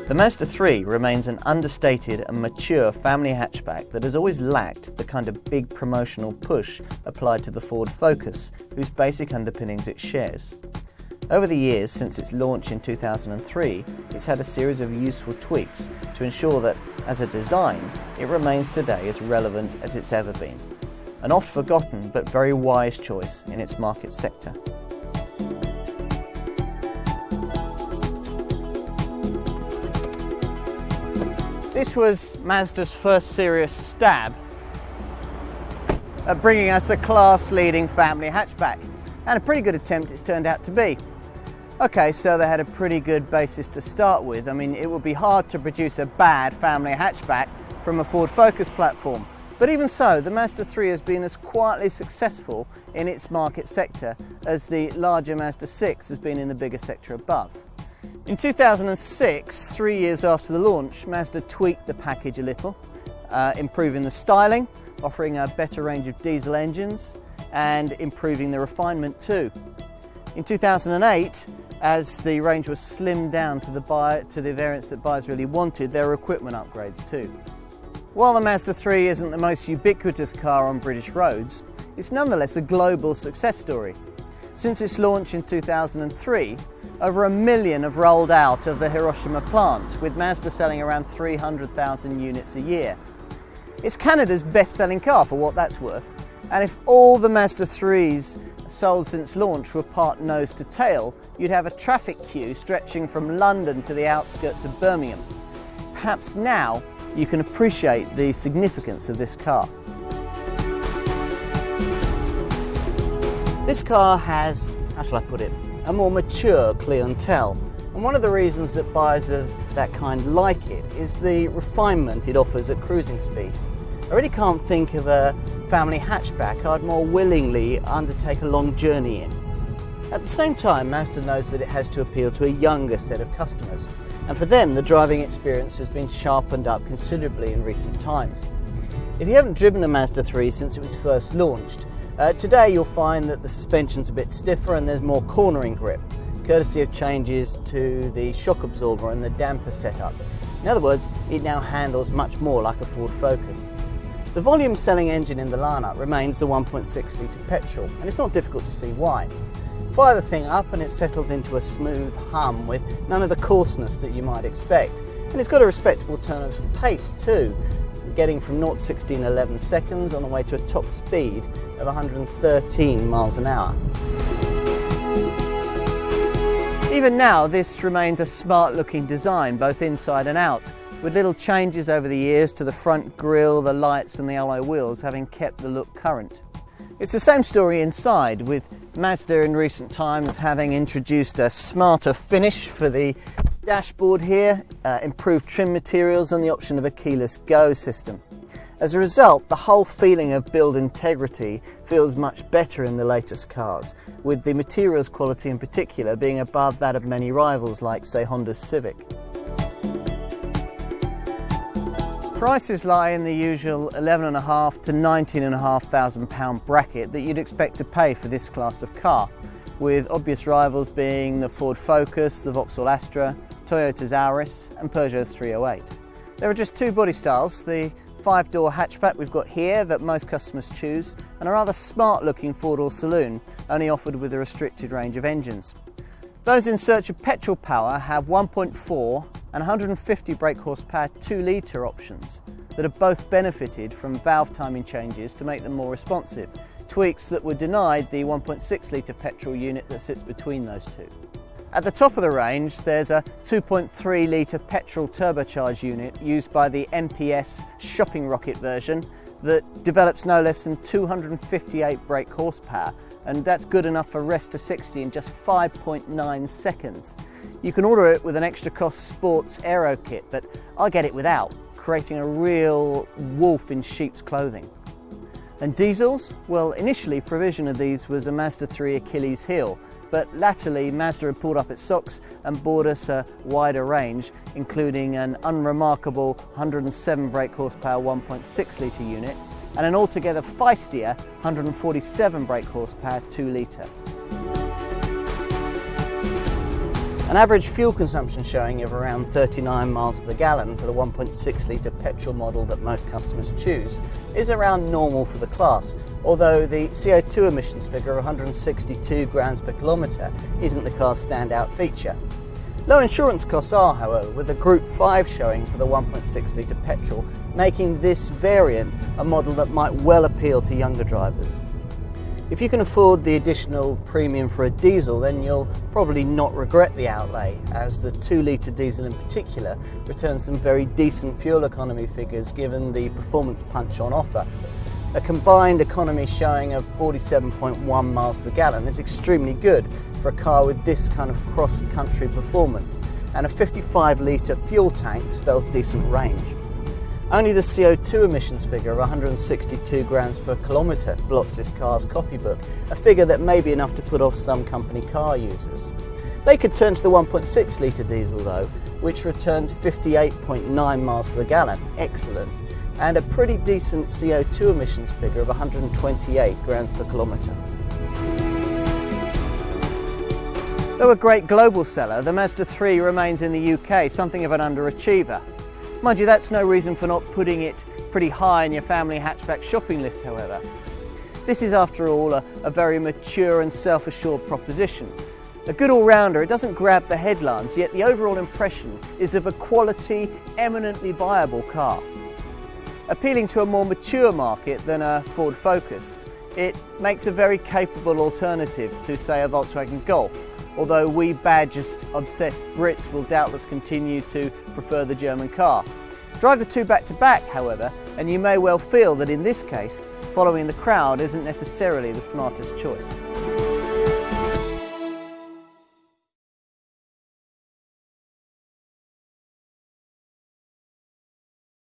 The Mazda 3 remains an understated and mature family hatchback that has always lacked the kind of big promotional push applied to the Ford Focus, whose basic underpinnings it shares. Over the years since its launch in 2003, it's had a series of useful tweaks to ensure that, as a design, it remains today as relevant as it's ever been. An oft-forgotten but very wise choice in its market sector. This was Mazda's first serious stab at bringing us a class-leading family hatchback, and a pretty good attempt it's turned out to be. Okay, so they had a pretty good basis to start with. I mean, it would be hard to produce a bad family hatchback from a Ford Focus platform, but even so, the Mazda 3 has been as quietly successful in its market sector as the larger Mazda 6 has been in the bigger sector above. In 2006, 3 years after the launch, Mazda tweaked the package a little, improving the styling, offering a better range of diesel engines, and improving the refinement too. In 2008, as the range was slimmed down to the variants that buyers really wanted, there were equipment upgrades too. While the Mazda 3 isn't the most ubiquitous car on British roads, it's nonetheless a global success story. Since its launch in 2003, over 1 million have rolled out of the Hiroshima plant, with Mazda selling around 300,000 units a year. It's Canada's best-selling car for what that's worth, and if all the Mazda 3s sold since launch were part nose to tail, you'd have a traffic queue stretching from London to the outskirts of Birmingham. Perhaps now you can appreciate the significance of this car. This car has, how shall I put it, a more mature clientele, and one of the reasons that buyers of that kind like it is the refinement it offers at cruising speed. I really can't think of a family hatchback I'd more willingly undertake a long journey in. At the same time, Mazda knows that it has to appeal to a younger set of customers, and for them the driving experience has been sharpened up considerably in recent times. If you haven't driven a Mazda 3 since it was first launched, today you'll find that the suspension's a bit stiffer and there's more cornering grip, courtesy of changes to the shock absorber and the damper setup. In other words, it now handles much more like a Ford Focus. The volume-selling engine in the lineup remains the 1.6 litre petrol, and it's not difficult to see why. Fire the thing up and it settles into a smooth hum with none of the coarseness that you might expect. And it's got a respectable turn of pace too, getting from 0 to 60 in 11 seconds on the way to a top speed of 113 miles an hour. Even now, this remains a smart-looking design, both inside and out, with little changes over the years to the front grille, the lights and the alloy wheels having kept the look current. It's the same story inside, with Mazda in recent times having introduced a smarter finish for the dashboard here, improved trim materials and the option of a keyless go system. As a result, the whole feeling of build integrity feels much better in the latest cars, with the materials quality in particular being above that of many rivals like, say, Honda's Civic. Prices lie in the usual £11,500 to £19,500 bracket that you'd expect to pay for this class of car, with obvious rivals being the Ford Focus, the Vauxhall Astra, Toyota's Auris and Peugeot 308. There are just two body styles, the 5-door hatchback we've got here that most customers choose, and a rather smart looking 4-door saloon, only offered with a restricted range of engines. Those in search of petrol power have 1.4 and 150 brake horsepower 2-litre options that have both benefited from valve timing changes to make them more responsive, tweaks that were denied the 1.6 litre petrol unit that sits between those two. At the top of the range there's a 2.3 litre petrol turbocharged unit used by the MPS shopping rocket version that develops no less than 258 brake horsepower, and that's good enough for rest to 60 in just 5.9 seconds. You can order it with an extra cost sports aero kit, but I get it without, creating a real wolf in sheep's clothing. And diesels? Well, initially provision of these was a Mazda 3 Achilles heel, but latterly Mazda had pulled up its socks and bought us a wider range, including an unremarkable 107 brake horsepower 1.6 litre unit and an altogether feistier 147 brake horsepower 2 litre. An average fuel consumption showing of around 39 miles to the gallon for the 1.6 litre petrol model that most customers choose is around normal for the class, although the CO2 emissions figure of 162 grams per kilometre isn't the car's standout feature. Low insurance costs are, however, with a Group 5 showing for the 1.6 litre petrol, making this variant a model that might well appeal to younger drivers. If you can afford the additional premium for a diesel, then you'll probably not regret the outlay, as the 2 litre diesel in particular returns some very decent fuel economy figures given the performance punch on offer. A combined economy showing of 47.1 miles to the gallon is extremely good for a car with this kind of cross-country performance, and a 55 litre fuel tank spells decent range. Only the CO2 emissions figure of 162 grams per kilometre blots this car's copybook, a figure that may be enough to put off some company car users. They could turn to the 1.6 litre diesel though, which returns 58.9 miles to the gallon, excellent, and a pretty decent CO2 emissions figure of 128 grams per kilometre. Though a great global seller, the Mazda 3 remains in the UK something of an underachiever. Mind you, that's no reason for not putting it pretty high in your family hatchback shopping list, however. This is, after all, a very mature and self-assured proposition. A good all-rounder, it doesn't grab the headlines, yet the overall impression is of a quality, eminently viable car. Appealing to a more mature market than a Ford Focus, it makes a very capable alternative to, say, a Volkswagen Golf, although we badge-obsessed Brits will doubtless continue to prefer the German car. Drive the two back to back, however, and you may well feel that in this case, following the crowd isn't necessarily the smartest choice.